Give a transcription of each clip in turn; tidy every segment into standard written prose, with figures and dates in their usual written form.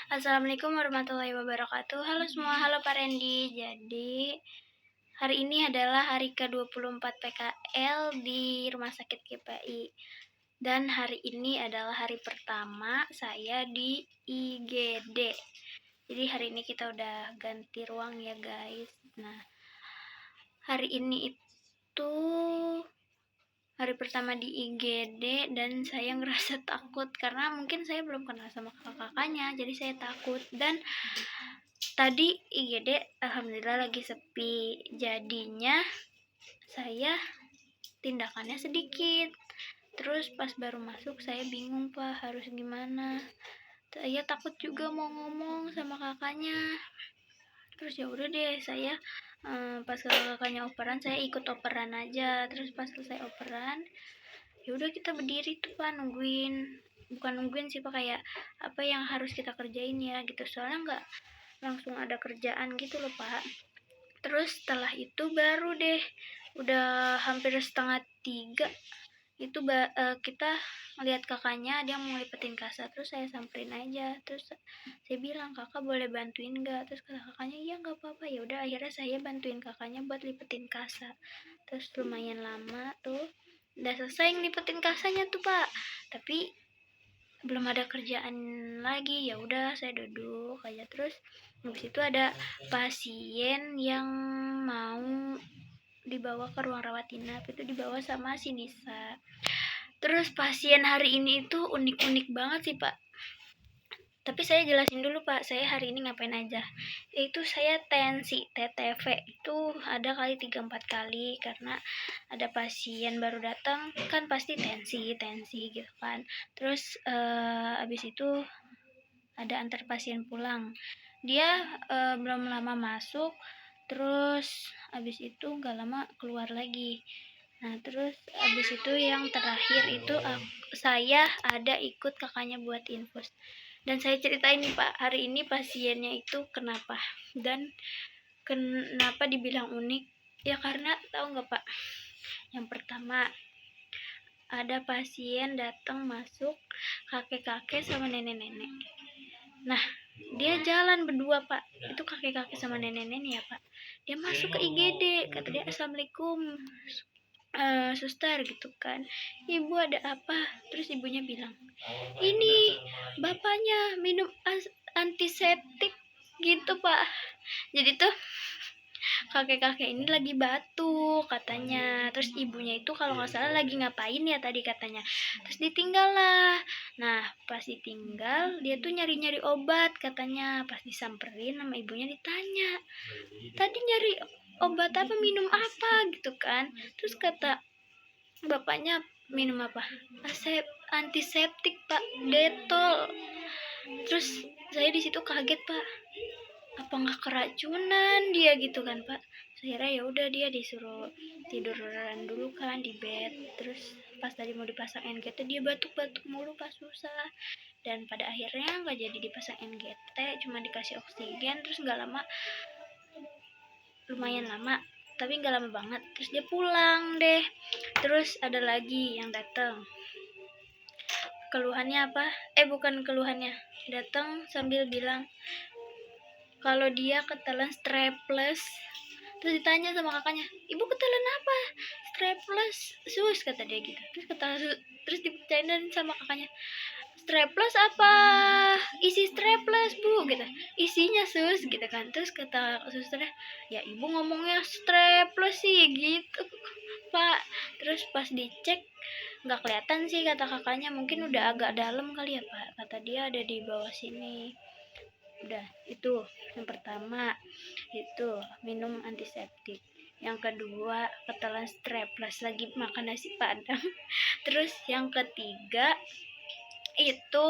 Assalamualaikum warahmatullahi wabarakatuh. Halo semua, halo Pak Randy. Jadi, hari ini adalah hari ke-24 PKL di Rumah Sakit GPI. Dan hari ini adalah hari pertama saya di IGD. Jadi hari ini kita udah ganti ruang ya guys. Nah, hari ini itu hari pertama di IGD dan saya ngerasa takut karena mungkin saya belum kenal sama kakak-kakaknya, jadi saya takut. Dan tadi IGD alhamdulillah lagi sepi, jadinya saya tindakannya sedikit. Terus pas baru masuk saya bingung pak harus gimana. Saya takut juga mau ngomong sama kakaknya. Terus ya udah deh saya pas kakaknya operan saya ikut operan aja. Terus pas selesai operan ya udah kita berdiri tuh pak bukan nungguin sih pak, kayak apa yang harus kita kerjain ya gitu, soalnya nggak langsung ada kerjaan gitu loh pak. Terus setelah itu baru deh udah hampir setengah 3 itu kita ngeliat kakaknya dia mau lipetin kasa. Terus saya samperin aja, terus saya bilang kakak boleh bantuin nggak. Terus kata kakaknya iya nggak apa-apa. Ya udah akhirnya saya bantuin kakaknya buat lipetin kasa. Terus lumayan lama tuh udah selesai ngelipetin kasanya tuh pak, tapi belum ada kerjaan lagi. Ya udah saya duduk aja. Terus habis itu ada pasien yang mau dibawa ke ruang rawat inap, itu dibawa sama si Nisa. Terus pasien hari ini itu unik-unik banget sih pak. Tapi saya jelasin dulu pak, saya hari ini ngapain aja. Itu saya tensi TTV itu ada kali 3-4 kali, karena ada pasien baru datang kan pasti tensi gitu kan. Terus abis itu ada antar pasien pulang, dia belum lama masuk, terus abis itu nggak lama keluar lagi. Nah terus abis itu yang terakhir itu saya ada ikut kakaknya buat infus. Dan saya ceritain nih pak, hari ini pasiennya itu kenapa dan kenapa dibilang unik ya, karena tahu nggak pak, yang pertama ada pasien datang masuk kakek-kakek sama nenek-nenek. Nah dia jalan berdua pak, itu kakek-kakek sama nenek-nenek ya pak. Dia masuk ke IGD, kata dia assalamualaikum suster gitu kan, ibu ada apa. Terus ibunya bilang ini bapaknya minum antiseptik gitu pak. Jadi tuh kakek-kakek ini lagi batuk katanya. Terus ibunya itu kalau nggak salah lagi ngapain ya tadi katanya. Terus ditinggal lah. Nah pas ditinggal dia tuh nyari-nyari obat katanya. Pas disamperin sama ibunya ditanya, tadi nyari obat apa, minum apa gitu kan. Terus kata bapaknya minum apa, antiseptik pak, detol. Terus saya di situ kaget pak, apa nggak keracunan dia gitu kan pak. Akhirnya ya udah dia disuruh tiduran dulu kan di bed. Terus pas tadi mau dipasang NGT dia batuk-batuk mulu pas susah. Dan pada akhirnya nggak jadi dipasang NGT, cuma dikasih oksigen. Terus nggak lama, lumayan lama tapi nggak lama banget, terus dia pulang deh. Terus ada lagi yang datang, keluhannya apa, bukan keluhannya, datang sambil bilang kalau dia ketelan strapless. Terus ditanya sama kakaknya, ibu ketelan apa, strapless sus kata dia gitu. Terus dipercayain sama kakaknya, strapless apa isi strapless bu gitu, isinya sus gitu kan. Terus kata susternya, ya ibu ngomongnya strapless sih gitu pak. Terus pas dicek nggak kelihatan sih kata kakaknya, mungkin udah agak dalam kali ya pak, kata dia ada di bawah sini. Udah itu yang pertama, itu minum antiseptik. Yang kedua ketelan strapless lagi makan nasi padang. Terus yang ketiga itu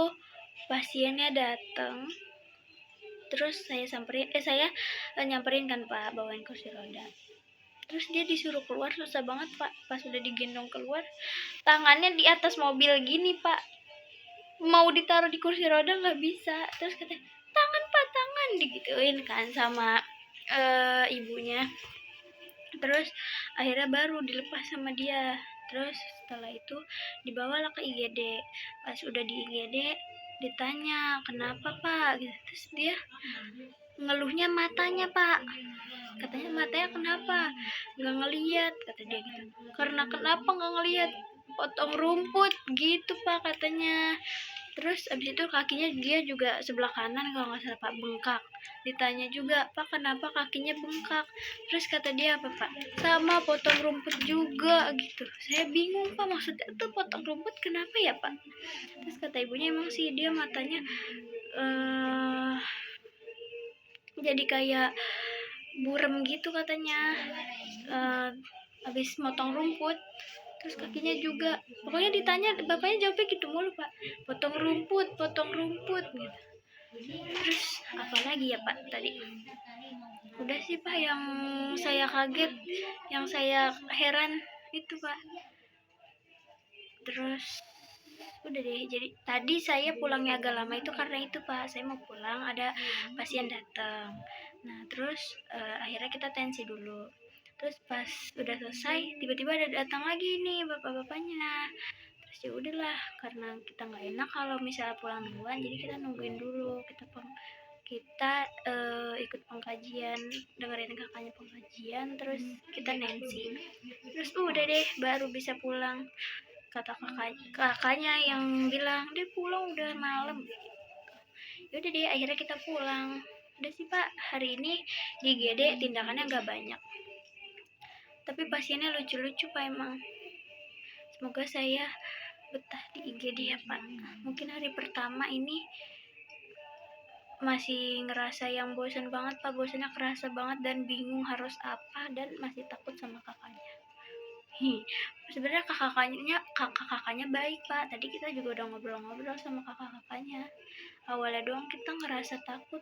pasiennya datang, terus saya nyamperin kan pak, bawain kursi roda. Terus dia disuruh keluar susah banget pak. Pas udah digendong keluar, tangannya di atas mobil gini pak, mau ditaruh di kursi roda nggak bisa. Terus katanya tangan pak, tangan, digituin kan sama ibunya. Terus akhirnya baru dilepas sama dia. Terus setelah itu dibawalah ke IGD. Pas udah di IGD ditanya kenapa pak gitu, terus dia ngeluhnya matanya pak, katanya matanya kenapa nggak ngelihat, kata dia gitu. Karena kenapa nggak ngelihat, potong rumput gitu pak katanya. Terus abis itu kakinya dia juga sebelah kanan kalau nggak salah pak, bengkak. Ditanya juga, pak kenapa kakinya bengkak, terus kata dia apa pak, sama potong rumput juga gitu. Saya bingung pak, maksudnya tuh potong rumput kenapa ya pak. Terus kata ibunya emang sih dia matanya jadi kayak burem gitu katanya, habis motong rumput. Terus kakinya juga, pokoknya ditanya bapaknya jawabnya gitu mulu pak, potong rumput gitu. Terus apa lagi ya pak tadi, udah sih pak yang saya kaget, yang saya heran itu pak. Terus udah deh, jadi tadi saya pulangnya agak lama itu karena itu pak, saya mau pulang ada pasien datang. Nah terus akhirnya kita tensi dulu. Terus pas udah selesai tiba-tiba ada datang lagi nih bapak-bapaknya. Terus ya udahlah, karena kita nggak enak kalau misalnya pulang duluan, jadi kita nungguin dulu, kita ikut pengkajian, dengerin kakaknya pengkajian, terus kita nensi. Terus udah deh baru bisa pulang. Kata kakaknya yang bilang dia pulang udah malam. Yaudah deh akhirnya kita pulang. Udah sih pak, hari ini di IGD tindakannya nggak banyak, tapi pasiennya lucu-lucu pak emang. Semoga saya betah di IGD ya pak. Mungkin hari pertama ini masih ngerasa yang bosan banget pak, bosannya kerasa banget dan bingung harus apa, dan masih takut sama kakaknya. Sebenarnya kakak-kakaknya baik pak, tadi kita juga udah ngobrol-ngobrol sama kakak-kakaknya. Awalnya doang kita ngerasa takut,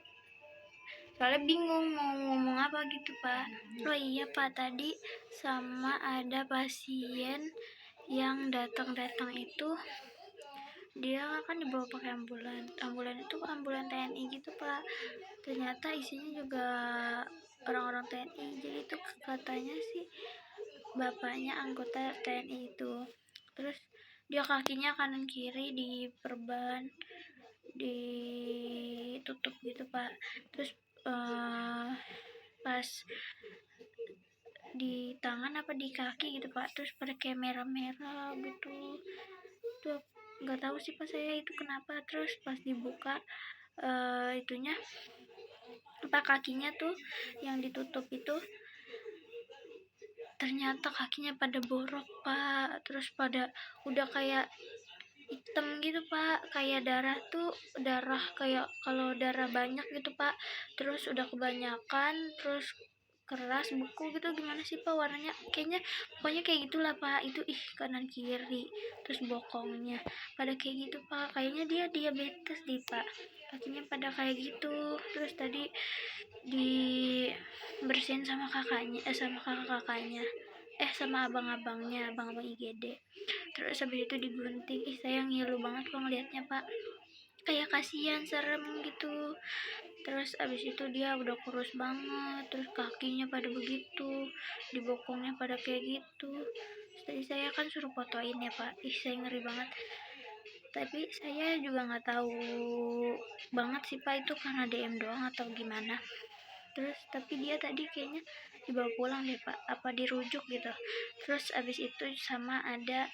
soalnya bingung mau ngomong apa gitu pak. Oh iya pak, tadi sama ada pasien yang datang itu, dia kan dibawa pakai ambulan itu ambulan TNI gitu pak. Ternyata isinya juga orang-orang TNI, jadi itu katanya sih bapaknya anggota TNI itu. Terus dia kakinya kanan kiri diperban, ditutup gitu pak. Terus pas di tangan apa di kaki gitu pak, terus pada kayak merah-merah gitu. Tuh nggak tahu sih pak saya itu kenapa. Terus pas dibuka itunya apa, kakinya tuh yang ditutup itu, ternyata kakinya pada borok pak. Terus pada udah kayak hitam gitu pak, kayak darah kayak kalau darah banyak gitu pak. Terus udah kebanyakan, terus keras beku gitu, gimana sih pak warnanya, kayaknya pokoknya kayak gitulah pak. Itu kanan kiri, terus bokongnya pada kayak gitu pak, kayaknya dia diabetes nih pak, kakinya pada kayak gitu. Terus tadi dibersihin sama kakak-kakaknya, sama abang-abangnya, abang-abang IGD. Terus habis itu digunting, saya ngilu banget kok ngeliatnya pak, kayak kasihan, serem gitu. Terus abis itu dia udah kurus banget, terus kakinya pada begitu, di bokongnya pada kayak gitu. Tadi saya kan suruh fotoin ya pak, saya ngeri banget. Tapi saya juga nggak tahu banget sih pak itu karena DM doang atau gimana. Terus tapi dia tadi kayaknya dibawa pulang deh pak, apa dirujuk gitu. Terus abis itu sama ada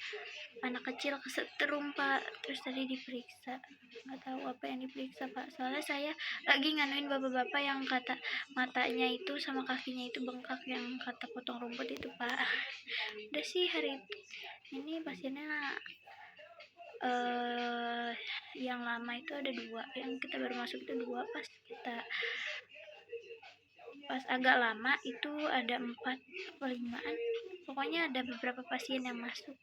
anak kecil kesetrum pak, terus tadi diperiksa, nggak tahu apa yang diperiksa pak, soalnya saya lagi nganuin bapak-bapak yang kata matanya itu sama kakinya itu bengkak, yang kata potong rumput itu pak. Udah sih hari ini pasiennya yang lama itu ada 2, yang kita baru masuk itu 2, pas agak lama itu ada 4 atau 5an, pokoknya ada beberapa pasien yang masuk,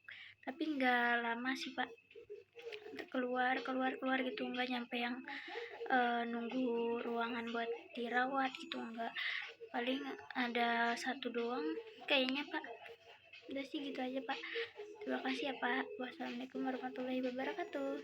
tapi nggak lama sih pak, keluar gitu, nggak nyampe yang nunggu ruangan buat dirawat gitu, enggak, paling ada 1 doang kayaknya pak. Udah sih gitu aja pak, terima kasih ya pak. Wassalamualaikum warahmatullahi wabarakatuh.